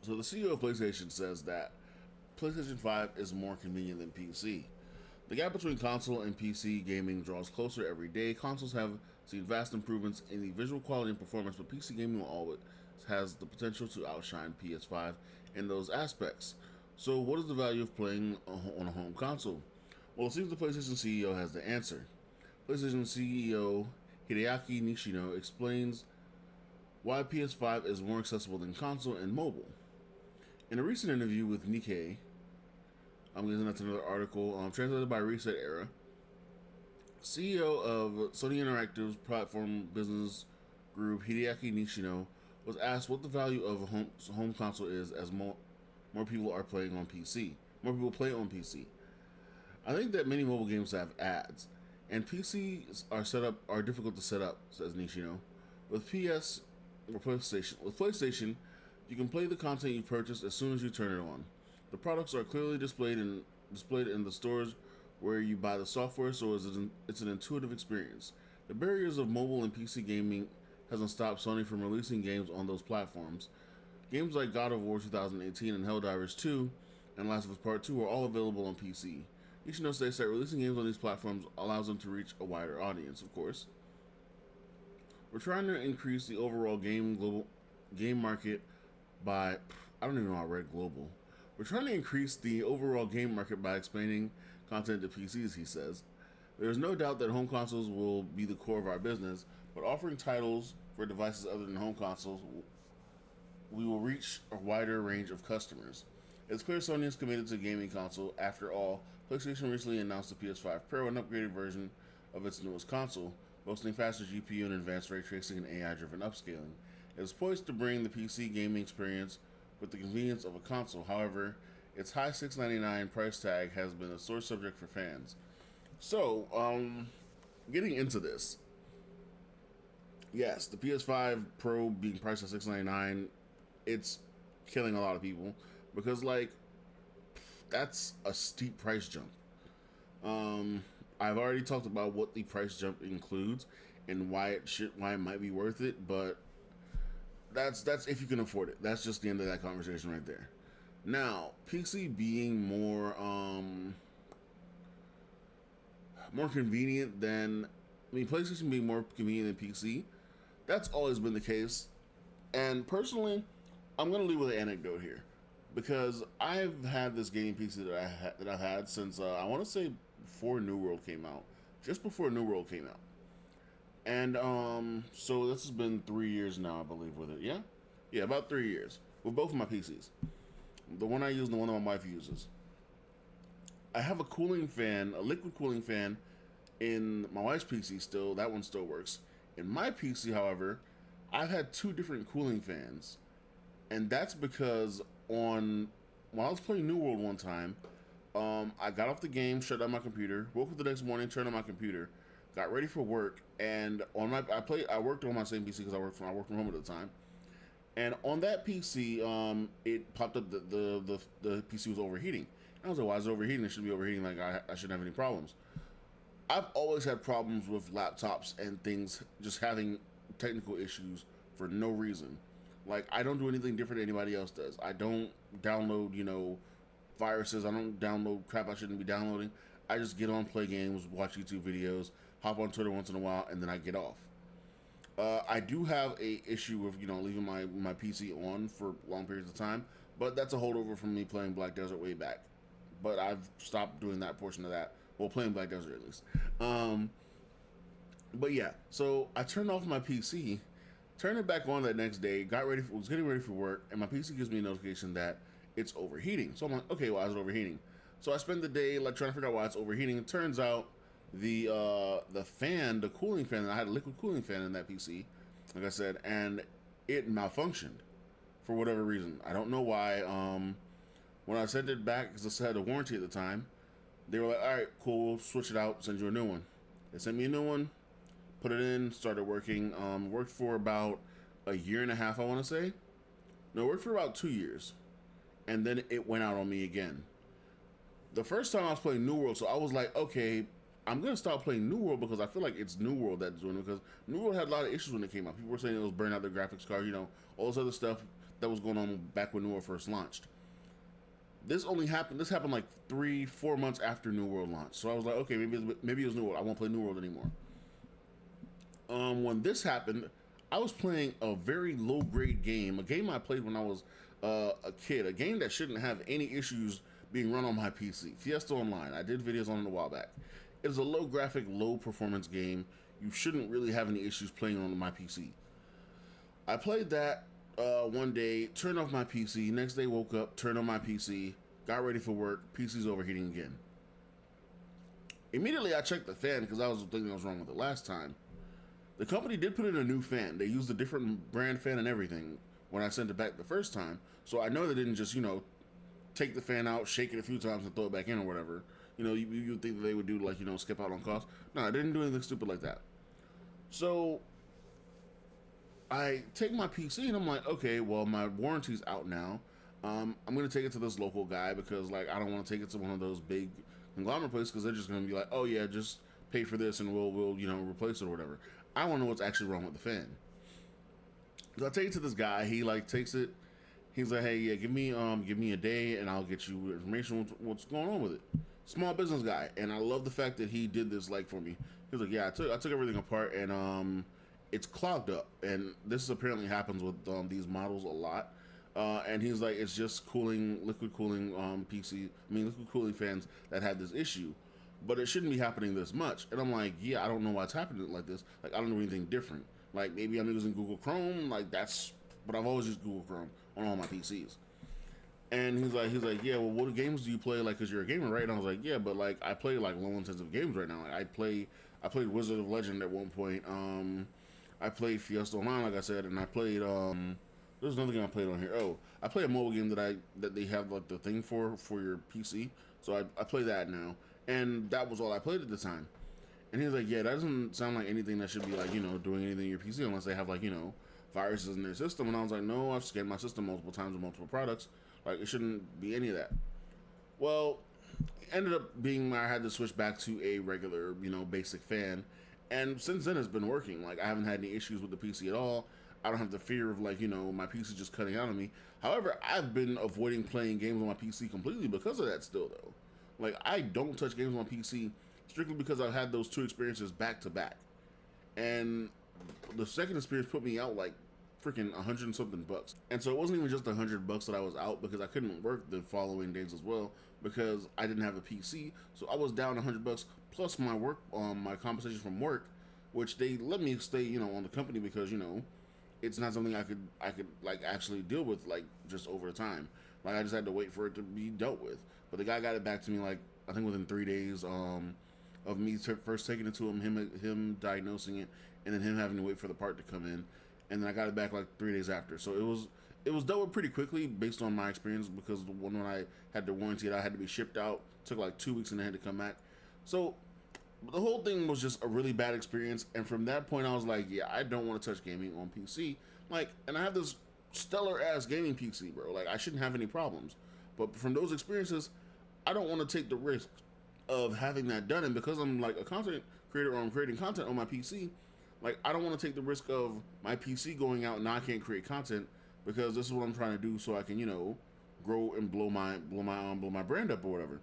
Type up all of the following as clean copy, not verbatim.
So the CEO of PlayStation says that PlayStation 5 is more convenient than PC. The gap between console and PC gaming draws closer every day. Consoles have seen vast improvements in the visual quality and performance, but PC gaming will always has the potential to outshine PS5 in those aspects. So, what is the value of playing on a home console? Well, it seems the PlayStation CEO has the answer. PlayStation CEO Hideaki Nishino explains why PS5 is more accessible than console and mobile. In a recent interview with Nikkei, I'm getting into another article translated by Reset Era. CEO of Sony Interactive's platform business group Hideaki Nishino was asked what the value of a home console is as more people are playing on PC. More people play on PC. I think that many mobile games have ads, and PCs are difficult to set up, says Nishino. With PlayStation, you can play the content you purchased as soon as you turn it on. The products are clearly displayed in the stores where you buy the software, so it's an intuitive experience. The barriers of mobile and PC gaming hasn't stopped Sony from releasing games on those platforms. Games like God of War 2018 and Helldivers 2 and Last of Us Part 2 are all available on PC. Nishino states that releasing games on these platforms allows them to reach a wider audience, of course. We're trying to increase the overall game market by I don't even know how I read global. We're trying to increase the overall game market by expanding content to PCs, he says. There is no doubt that home consoles will be the core of our business, but offering titles for devices other than home consoles, we will reach a wider range of customers. It's clear Sony is committed to gaming console. After all, PlayStation recently announced the PS5 Pro, an upgraded version of its newest console, boasting faster GPU and advanced ray tracing and AI-driven upscaling. It is poised to bring the PC gaming experience with the convenience of a console. However, its high $699 price tag has been a sore subject for fans. So, getting into this, yes, the PS5 Pro being priced at $699, it's killing a lot of people because that's a steep price jump. I've already talked about what the price jump includes and why it might be worth it, but that's if you can afford it. That's just the end of that conversation right there. Now, PC being more convenient than PlayStation being more convenient than PC. That's always been the case. And personally, I'm gonna leave with an anecdote here because I've had this gaming PC that I've had since I want to say before New World came out, just before New World came out. And so this has been 3 years now, I believe, with it. Yeah, about 3 years with both of my PCs. The one I use and the one that my wife uses. I have a cooling fan, a liquid cooling fan, in my wife's PC still. That one still works. In my PC, however, I've had two different cooling fans, and that's because while I was playing New World one time, I got off the game, shut down my computer, woke up the next morning, turned on my computer, got ready for work, and I worked on my same PC because I worked from home at the time. And on that PC, it popped up that the PC was overheating. And I was like, why is it overheating? It shouldn't be overheating. Like, I shouldn't have any problems. I've always had problems with laptops and things just having technical issues for no reason. Like, I don't do anything different than anybody else does. I don't download, viruses. I don't download crap I shouldn't be downloading. I just get on, play games, watch YouTube videos, hop on Twitter once in a while, and then I get off. I do have a issue with leaving my PC on for long periods of time, but that's a holdover from me playing Black Desert way back. But I've stopped doing that portion of that. Well, playing Black Desert at least. But yeah, so I turned off my PC, turned it back on that next day, was getting ready for work, and my PC gives me a notification that it's overheating. So I'm like, okay, why is it overheating? So I spend the day trying to figure out why it's overheating. It turns out the cooling fan, I had a liquid cooling fan in that PC, like I said, and it malfunctioned for whatever reason. I don't know why. When I sent it back, because I had a warranty at the time, they were like, all right, cool, we'll switch it out, send you a new one. They sent me a new one, put it in, started working. Worked for about a year and a half, I want to say. No, it worked for about 2 years. And then it went out on me again. The first time I was playing New World, so I was like, okay, I'm going to stop playing New World because I feel like it's New World that's doing it, because New World had a lot of issues when it came out. People were saying it was burning out their graphics card, all this other stuff that was going on back when New World first launched. This happened like 3, 4 months after New World launched. So I was like, okay, maybe it was New World. I won't play New World anymore. When this happened, I was playing a very low grade game, a game I played when I was a kid, a game that shouldn't have any issues being run on my PC. Fiesta Online. I did videos on it a while back. It is a low graphic, low performance game. You shouldn't really have any issues playing on my PC. I played that one day, turned off my PC. Next day, woke up, turned on my PC, got ready for work. PC's overheating again. Immediately, I checked the fan because I was thinking I was wrong with it last time. The company did put in a new fan. They used a different brand fan and everything when I sent it back the first time. So I know they didn't just, take the fan out, shake it a few times, and throw it back in or whatever. You would think that they would do like, skip out on cost. No, I didn't do anything stupid like that. So I take my PC and I'm like, okay, well, my warranty's out now. I'm going to take it to this local guy because, like, I don't want to take it to one of those big conglomerate places because they're just going to be like, oh, yeah, just pay for this and we'll replace it or whatever. I want to know what's actually wrong with the fan. So I take it to this guy. He, like, takes it. He's like, hey, yeah, give me a day and I'll get you information what's going on with it. Small business guy, and I love the fact that he did this like for me. He was like, yeah, I took everything apart and it's clogged up, and this apparently happens with these models a lot. And he's like, it's just liquid cooling liquid cooling fans that had this issue, but it shouldn't be happening this much. And I'm like, yeah, I don't know why it's happening like this. Like, I don't know anything different. Like, maybe I'm using Google Chrome. Like, but I've always used Google Chrome on all my PCs. And he's like, yeah, well, what games do you play? Like, cause you're a gamer, right? And I was like, yeah, but like, I play like low intensive games right now. Like, I played Wizard of Legend at one point. I played Fiesta Online, like I said, and I played there's another game I played on here. Oh, I play a mobile game that they have like the thing for your PC. So I play that now, and that was all I played at the time. And he's like, yeah, that doesn't sound like anything that should be like doing anything in your PC unless they have like viruses in their system. And I was like, no, I've scanned my system multiple times with multiple products. Like, it shouldn't be any of that. Well, it ended up being I had to switch back to a regular, basic fan. And since then, it's been working. Like, I haven't had any issues with the PC at all. I don't have the fear of, like, my PC just cutting out on me. However, I've been avoiding playing games on my PC completely because of that still, though. Like, I don't touch games on my PC strictly because I've had those two experiences back to back. And the second experience put me out, like, freaking $100 and something bucks. And so it wasn't even just $100 that I was out because I couldn't work the following days as well because I didn't have a PC. So I was down $100 plus my work, my compensation from work, which they let me stay, on the company because, it's not something I could like actually deal with like just over time. Like, I just had to wait for it to be dealt with. But the guy got it back to me like I think within 3 days of me first taking it to him diagnosing it, and then him having to wait for the part to come in, and then I got it back like 3 days after. So it was dealt with pretty quickly based on my experience because when I had the warranty, I had to be shipped out. It took like 2 weeks and I had to come back. So the whole thing was just a really bad experience, and from that point I was like, yeah, I don't want to touch gaming on PC. Like, and I have this stellar ass gaming PC, bro. Like, I shouldn't have any problems. But from those experiences, I don't want to take the risk of having that done. And because I'm like a content creator or I'm creating content on my PC, like, I don't want to take the risk of my PC going out and now I can't create content because this is what I'm trying to do so I can, grow and blow my brand up or whatever.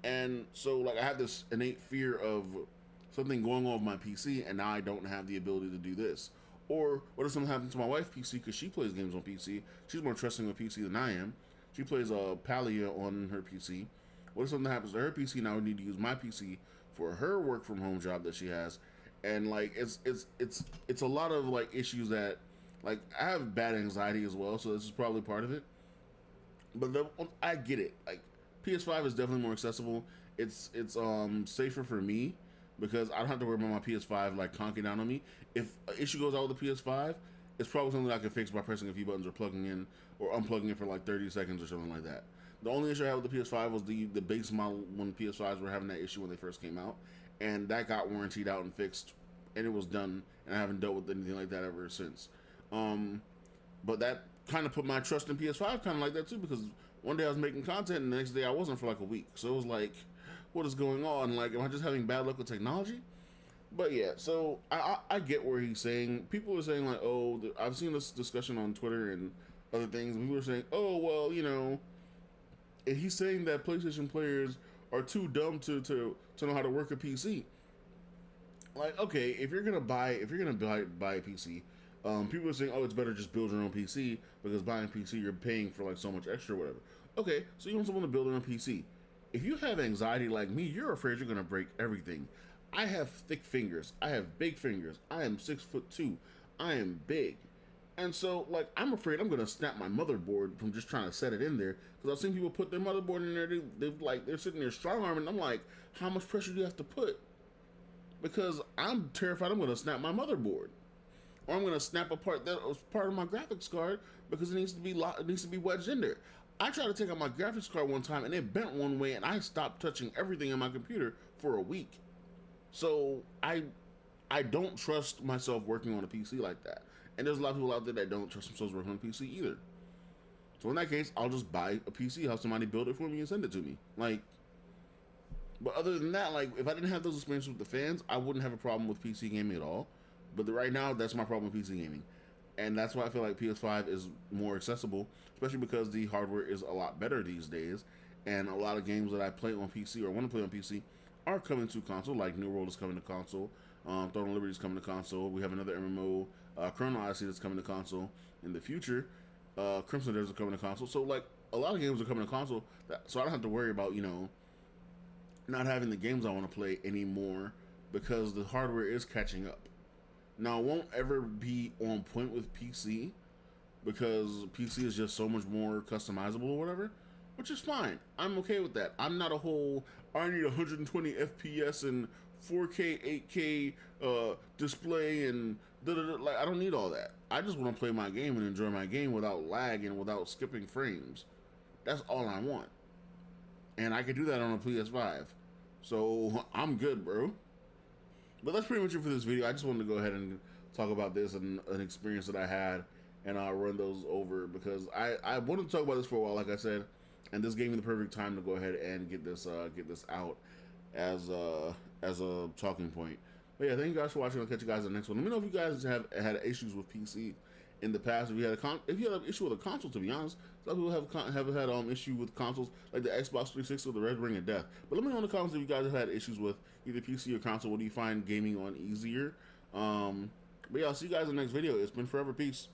And so, like, I have this innate fear of something going on with my PC, and now I don't have the ability to do this. Or what if something happens to my wife's PC because she plays games on PC? She's more trusting of PC than I am. She plays Palia on her PC. What if something happens to her PC? Now I need to use my PC for her work from home job that she has, and like it's a lot of like issues that like I have bad anxiety as well, so this is probably part of it. But I get it. Like, PS5 is definitely more accessible. It's safer for me because I don't have to worry about my PS5 like conking down on me. If an issue goes out with the PS5, it's probably something that I can fix by pressing a few buttons or plugging in or unplugging it for like 30 seconds or something like that. The only issue I had with the PS5 was the base model when PS5s were having that issue when they first came out, and that got warrantied out and fixed, and it was done, and I haven't dealt with anything like that ever since. But that kind of put my trust in PS5 kind of like that too, because one day I was making content and the next day I wasn't for like a week. So it was like, what is going on? Like, am I just having bad luck with technology? But yeah, so I get where he's saying. People are saying like, oh, I've seen this discussion on Twitter and other things. And people are saying, oh well, he's saying that PlayStation players are too dumb to know how to work a PC. Like, okay, if you're gonna buy a PC, people are saying, oh, it's better just build your own PC because buying a PC you're paying for like so much extra or whatever. Okay, so you want someone to build their own PC. If you have anxiety like me, you're afraid you're gonna break everything. I have thick fingers. I have big fingers. I am 6'2". I am big. And so, like, I'm afraid I'm gonna snap my motherboard from just trying to set it in there. Because I've seen people put their motherboard in there. They're sitting there strong arming. I'm like, how much pressure do you have to put? Because I'm terrified I'm gonna snap my motherboard, or I'm gonna snap a part that was part of my graphics card because it needs to be wedged in there. I tried to take out my graphics card one time and it bent one way, and I stopped touching everything in my computer for a week. So I don't trust myself working on a PC like that. And there's a lot of people out there that don't trust themselves working on a PC either. So in that case, I'll just buy a PC, have somebody build it for me and send it to me. Like, but other than that, like, if I didn't have those experiences with the fans, I wouldn't have a problem with PC gaming at all. But right now, that's my problem with PC gaming. And that's why I feel like PS5 is more accessible, especially because the hardware is a lot better these days. And a lot of games that I play on PC or want to play on PC are coming to console, like New World is coming to console, Throne of Liberty is coming to console. We have another MMO, Chrono Odyssey, that's coming to console in the future. Crimson Desert is coming to console. So, like, a lot of games are coming to console, so I don't have to worry about, not having the games I want to play anymore because the hardware is catching up. Now, it won't ever be on point with PC because PC is just so much more customizable or whatever, which is fine. I'm okay with that. I'm not a whole, I need 120 FPS and 4K, 8K display and da-da-da. Like, I don't need all that. I just want to play my game and enjoy my game without lag and without skipping frames. That's all I want. And I can do that on a PS5. So I'm good, bro. But that's pretty much it for this video. I just wanted to go ahead and talk about this and an experience that I had, and I'll run those over because I wanted to talk about this for a while, like I said, and this gave me the perfect time to go ahead and get this out as a talking point. But yeah, thank you guys for watching. I'll catch you guys in the next one. Let me know if you guys have had issues with PC in the past. If you had an issue with a console, to be honest, a lot of people have had issue with consoles like the Xbox 360 or the Red Ring of Death. But let me know in the comments if you guys have had issues with either PC or console. What do you find gaming on easier? But yeah, I'll see you guys in the next video. It's been forever. Peace.